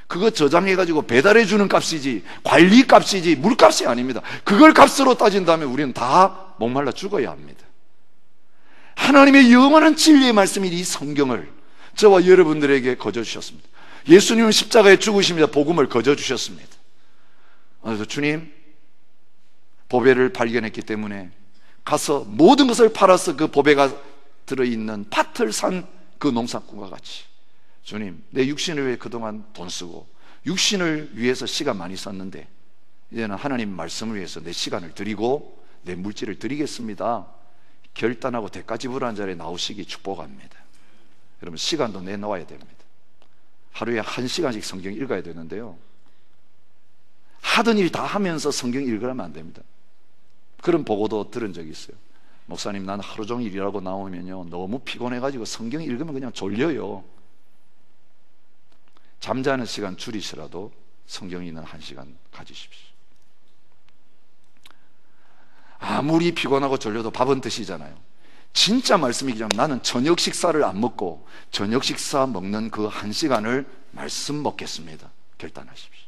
그거 저장해가지고 배달해주는 값이지, 관리 값이지, 물값이 아닙니다. 그걸 값으로 따진다면 우리는 다 목말라 죽어야 합니다. 하나님의 영원한 진리의 말씀이 이 성경을 저와 여러분들에게 거저주셨습니다. 예수님은 십자가에 죽으시면서 복음을 거저주셨습니다. 그래서 주님, 보배를 발견했기 때문에 가서 모든 것을 팔아서 그 보배가 들어있는 밭을 산 그 농사꾼과 같이, 주님, 내 육신을 위해 그동안 돈 쓰고 육신을 위해서 시간 많이 썼는데 이제는 하나님 말씀을 위해서 내 시간을 드리고 내 물질을 드리겠습니다. 결단하고 대가 지불하는 자리에 나오시기 축복합니다. 여러분, 시간도 내놓아야 됩니다. 하루에 1시간씩 성경 읽어야 되는데요, 하던 일 다 하면서 성경 읽으면 안 됩니다. 그런 보고도 들은 적이 있어요. 목사님, 난 하루 종일 일하고 나오면요 너무 피곤해가지고 성경 읽으면 그냥 졸려요. 잠자는 시간 줄이시라도 성경 읽는 1시간 가지십시오. 아무리 피곤하고 졸려도 밥은 드시잖아요. 진짜 말씀이 그냥 나는 저녁 식사를 안 먹고 저녁 식사 먹는 그 1시간을 말씀 먹겠습니다. 결단하십시오.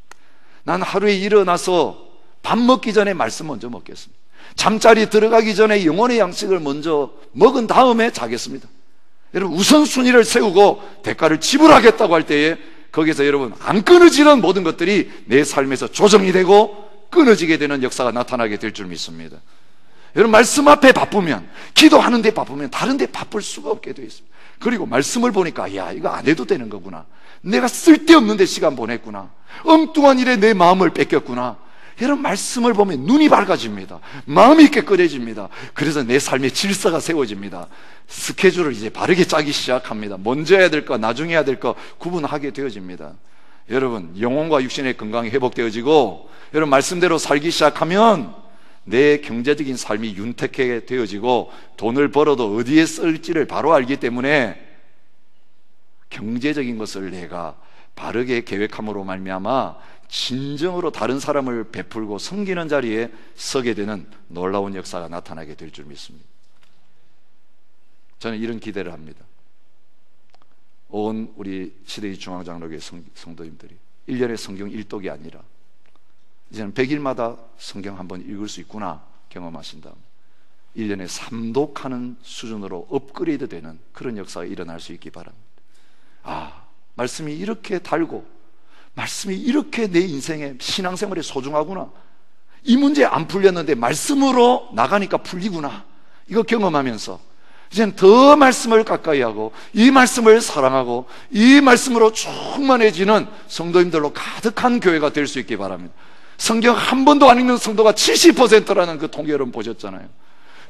난 하루에 일어나서 밥 먹기 전에 말씀 먼저 먹겠습니다. 잠자리 들어가기 전에 영혼의 양식을 먼저 먹은 다음에 자겠습니다. 여러분, 우선순위를 세우고 대가를 지불하겠다고 할 때에 거기서 여러분, 안 끊어지는 모든 것들이 내 삶에서 조정이 되고 끊어지게 되는 역사가 나타나게 될 줄 믿습니다. 여러분, 말씀 앞에 바쁘면, 기도하는 데 바쁘면 다른 데 바쁠 수가 없게 되어 있습니다. 그리고 말씀을 보니까, 야, 이거 안 해도 되는 거구나, 내가 쓸데없는 데 시간 보냈구나, 엉뚱한 일에 내 마음을 뺏겼구나. 여러분, 말씀을 보면 눈이 밝아집니다. 마음이 깨끗해집니다. 그래서 내 삶의 질서가 세워집니다. 스케줄을 이제 바르게 짜기 시작합니다. 먼저 해야 될 거, 나중에 해야 될 거 구분하게 되어집니다. 여러분, 영혼과 육신의 건강이 회복되어지고, 여러분, 말씀대로 살기 시작하면 내 경제적인 삶이 윤택하게 되어지고, 돈을 벌어도 어디에 쓸지를 바로 알기 때문에 경제적인 것을 내가 바르게 계획함으로 말미암아 진정으로 다른 사람을 베풀고 섬기는 자리에 서게 되는 놀라운 역사가 나타나게 될 줄 믿습니다. 저는 이런 기대를 합니다. 온 우리 시대의 중앙장로교회 성도님들이 1년에 성경 1독이 아니라 이제는 100일마다 성경 한번 읽을 수 있구나 경험하신 다음 1년에 3독하는 수준으로 업그레이드 되는 그런 역사가 일어날 수 있기 바랍니다. 말씀이 이렇게 달고 말씀이 이렇게 내 인생의 신앙생활에 소중하구나, 이 문제 안 풀렸는데 말씀으로 나가니까 풀리구나, 이거 경험하면서 이제는 더 말씀을 가까이 하고 이 말씀을 사랑하고 이 말씀으로 충만해지는 성도님들로 가득한 교회가 될 수 있기 바랍니다. 성경 한 번도 안 읽는 성도가 70%라는 그 통계 여러분 보셨잖아요.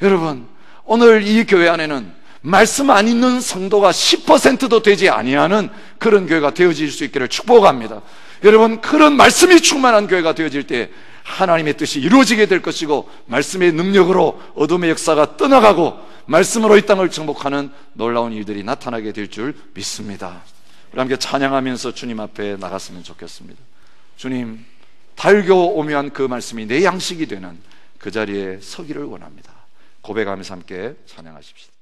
여러분, 오늘 이 교회 안에는 말씀 안 읽는 성도가 10%도 되지 아니하는 그런 교회가 되어질 수 있기를 축복합니다. 여러분, 그런 말씀이 충만한 교회가 되어질 때 하나님의 뜻이 이루어지게 될 것이고, 말씀의 능력으로 어둠의 역사가 떠나가고 말씀으로 이 땅을 정복하는 놀라운 일들이 나타나게 될 줄 믿습니다. 우리 함께 찬양하면서 주님 앞에 나갔으면 좋겠습니다. 주님, 달고 오묘한 그 말씀이 내 양식이 되는 그 자리에 서기를 원합니다. 고백하면서 함께 찬양하십시다.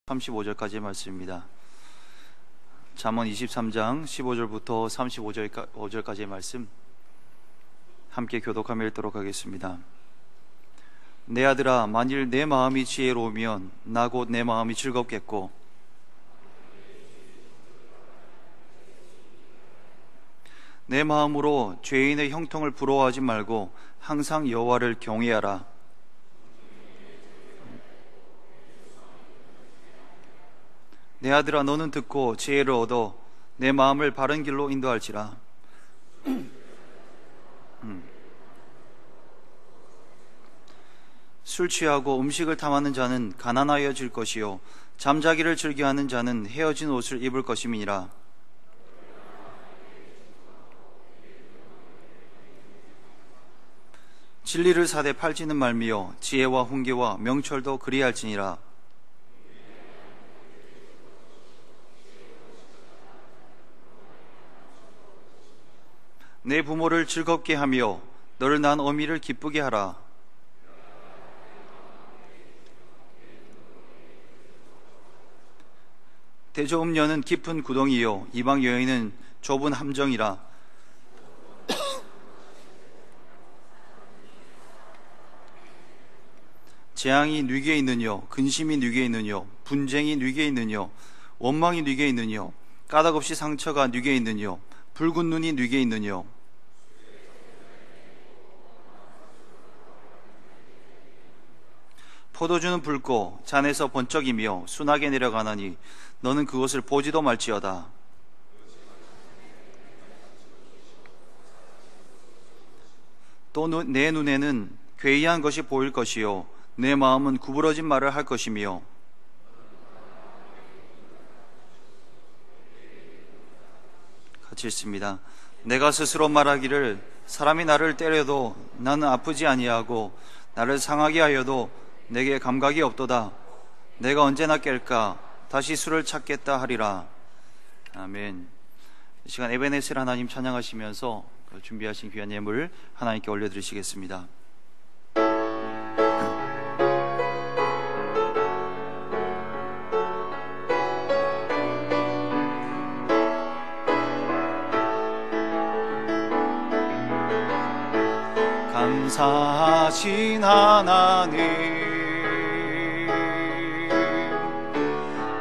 35절까지의 말씀입니다. 잠언 23장 15절부터 35절까지의 말씀 함께 교독하며 읽도록 하겠습니다. 내 아들아, 만일 내 마음이 지혜로우면 나 곧 내 마음이 즐겁겠고, 내 마음으로 죄인의 형통을 부러워하지 말고 항상 여호와를 경외하라. 내 아들아, 너는 듣고 지혜를 얻어 내 마음을 바른 길로 인도할지라. 술 취하고 음식을 탐하는 자는 가난하여질 것이요 잠자기를 즐겨하는 자는 헤어진 옷을 입을 것임이니라. 진리를 사되 팔지는 말미요 지혜와 훈계와 명철도 그리할지니라. 내 부모를 즐겁게 하며 너를 낳은 어미를 기쁘게 하라. 대저음녀는 깊은 구덩이요 이방 여인은 좁은 함정이라. 재앙이 뉘게 있느뇨, 근심이 뉘게 있느뇨, 분쟁이 뉘게 있느뇨, 원망이 뉘게 있느뇨, 까닭없이 상처가 뉘게 있느뇨, 붉은 눈이 뉘게 있느뇨. 포도주는 붉고 잔에서 번쩍이며 순하게 내려가나니 너는 그것을 보지도 말지어다. 또 내 눈에는 괴이한 것이 보일 것이요 내 마음은 구부러진 말을 할 것이며, 같이 읽습니다. 내가 스스로 말하기를 사람이 나를 때려도 나는 아프지 아니하고 나를 상하게 하여도 내게 감각이 없도다. 내가 언제나 깰까 다시 술을 찾겠다 하리라. 아멘. 이 시간 에베네셀 하나님 찬양하시면서 준비하신 귀한 예물 하나님께 올려드리시겠습니다. 감사하신 하나님,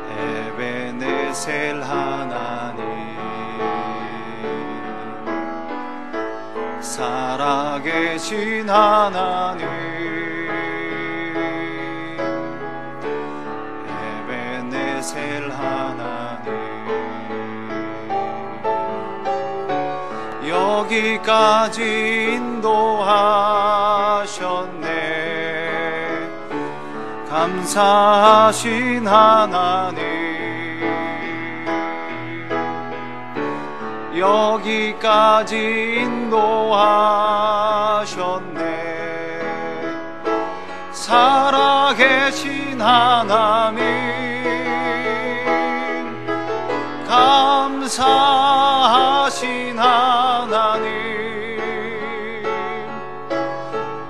에베네셀 하나님, 살아계신 하나님, 에베네셀 하나님, 여기까지 인도하셨네. 감사하신 하나님, 여기까지 인도하셨네. 살아계신 하나님, 감사하신 하나님,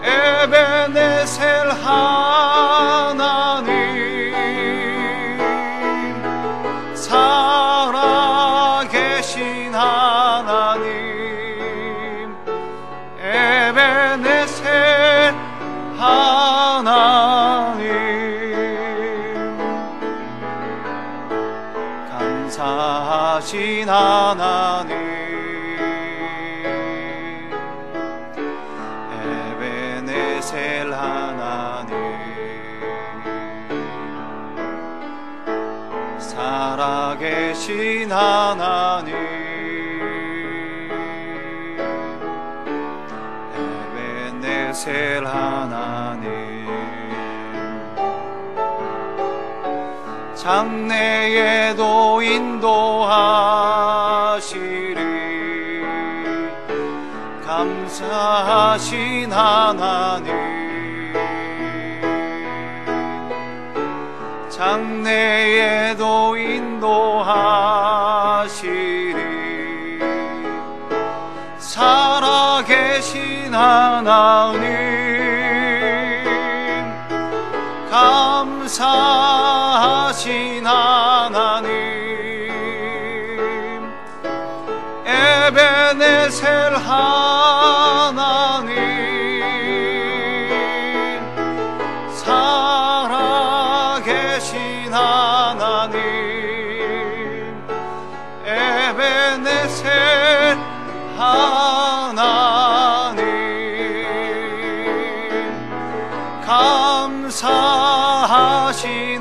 에베네셀 하나님, 살아계신 하나님, 에베네셀 하나님, 감사하신 하나님, 에베네셀 하나님, 살아계신 하나님, 에베네셀 하나님, 장래에도 인도하시리. 감사하신 하나님, 장래에도 인도하시리. 살아계신 하나님, 감사하신 참으신 하나님, 에베네셀 하나님, 살아계신 하나님, 에베네셀 하나님, 감사하신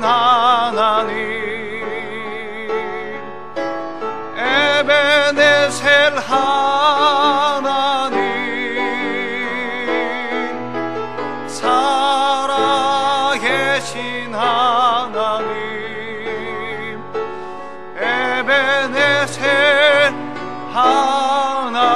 하나님, 에베네셀 하나님, 살아계신 하나님, 에베네셀 하나님.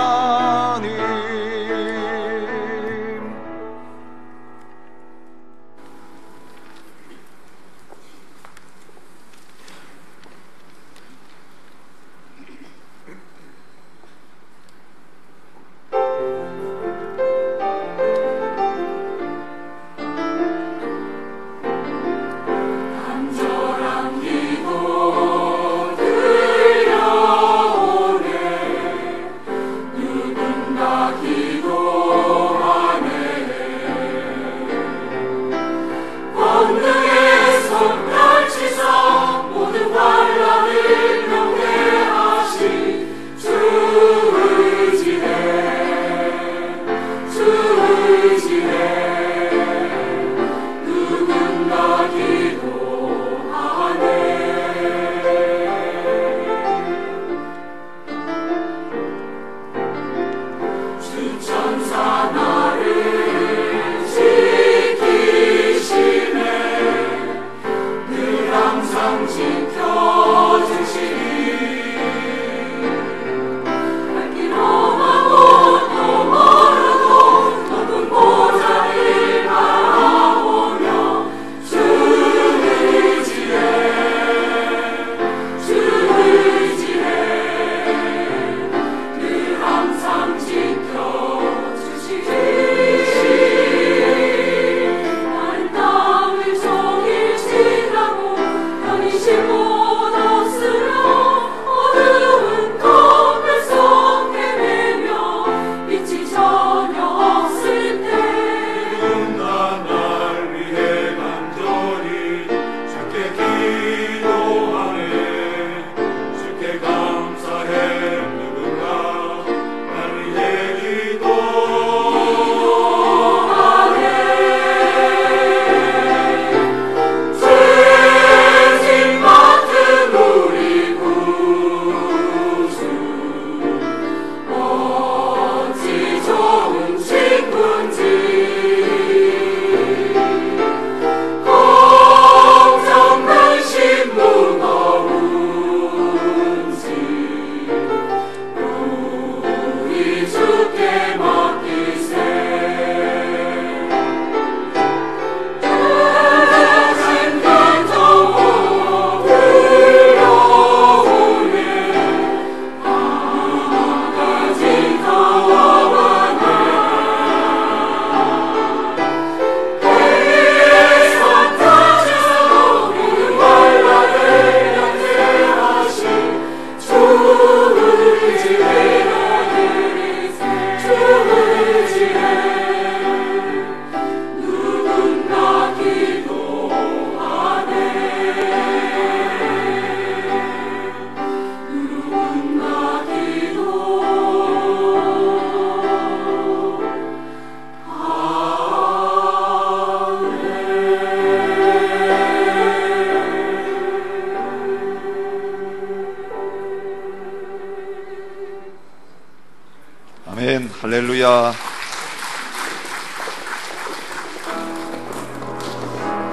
아멘. 할렐루야.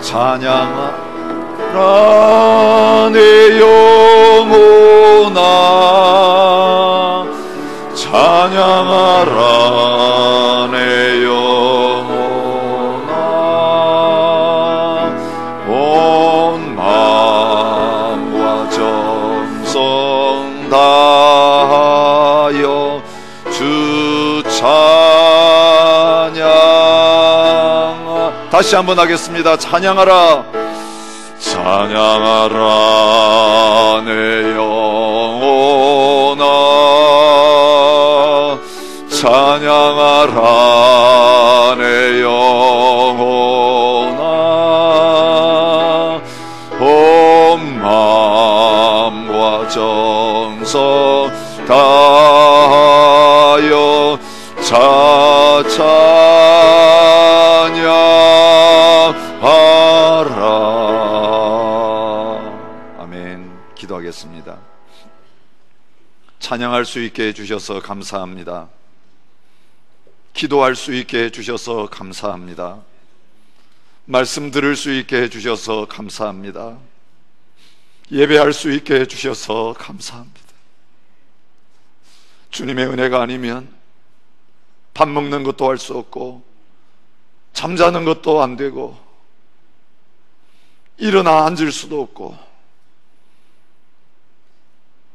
찬양하라 내 영혼아, 찬양하라 내 영혼아, 온 마음과 정성 다하여 주 찬양. 다시 한번 하겠습니다. 찬양하라, 찬양하라 찬양하라 내 영혼아, 찬양하라 내 영혼아, 온 마음과 정성 다하여 찬양하라. 아멘. 기도하겠습니다. 찬양할 수 있게 해주셔서 감사합니다. 기도할 수 있게 해주셔서 감사합니다. 말씀 들을 수 있게 해주셔서 감사합니다. 예배할 수 있게 해주셔서 감사합니다. 주님의 은혜가 아니면 밥 먹는 것도 할 수 없고 잠자는 것도 안 되고 일어나 앉을 수도 없고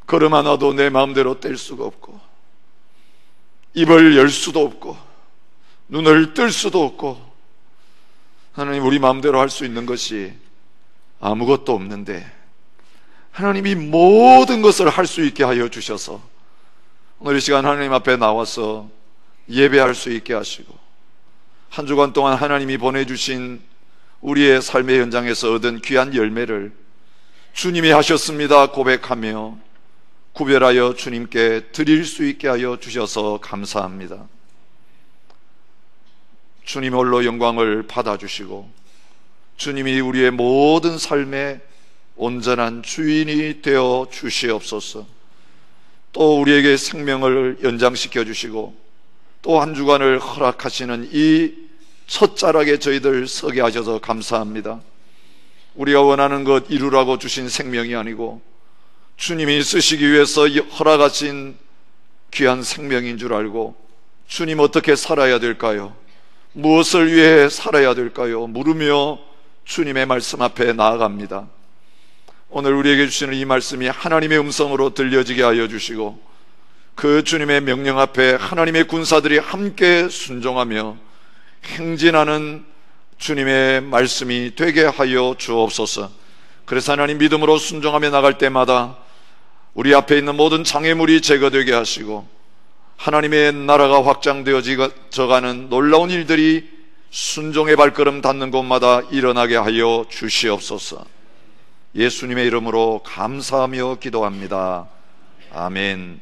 걸음 하나도 내 마음대로 뗄 수가 없고 입을 열 수도 없고 눈을 뜰 수도 없고, 하나님, 우리 마음대로 할 수 있는 것이 아무것도 없는데 하나님이 모든 것을 할 수 있게 하여 주셔서 오늘 이 시간 하나님 앞에 나와서 예배할 수 있게 하시고, 한 주간 동안 하나님이 보내주신 우리의 삶의 현장에서 얻은 귀한 열매를 주님이 하셨습니다 고백하며 구별하여 주님께 드릴 수 있게 하여 주셔서 감사합니다. 주님 홀로 영광을 받아주시고 주님이 우리의 모든 삶의 온전한 주인이 되어 주시옵소서. 또 우리에게 생명을 연장시켜 주시고 또 한 주간을 허락하시는 이 첫 자락에 저희들 서게 하셔서 감사합니다. 우리가 원하는 것 이루라고 주신 생명이 아니고 주님이 쓰시기 위해서 허락하신 귀한 생명인 줄 알고, 주님 어떻게 살아야 될까요? 무엇을 위해 살아야 될까요? 물으며 주님의 말씀 앞에 나아갑니다. 오늘 우리에게 주시는 이 말씀이 하나님의 음성으로 들려지게 하여 주시고 그 주님의 명령 앞에 하나님의 군사들이 함께 순종하며 행진하는 주님의 말씀이 되게 하여 주옵소서. 그래서 하나님, 믿음으로 순종하며 나갈 때마다 우리 앞에 있는 모든 장애물이 제거되게 하시고 하나님의 나라가 확장되어져가는 놀라운 일들이 순종의 발걸음 닿는 곳마다 일어나게 하여 주시옵소서. 예수님의 이름으로 감사하며 기도합니다. 아멘.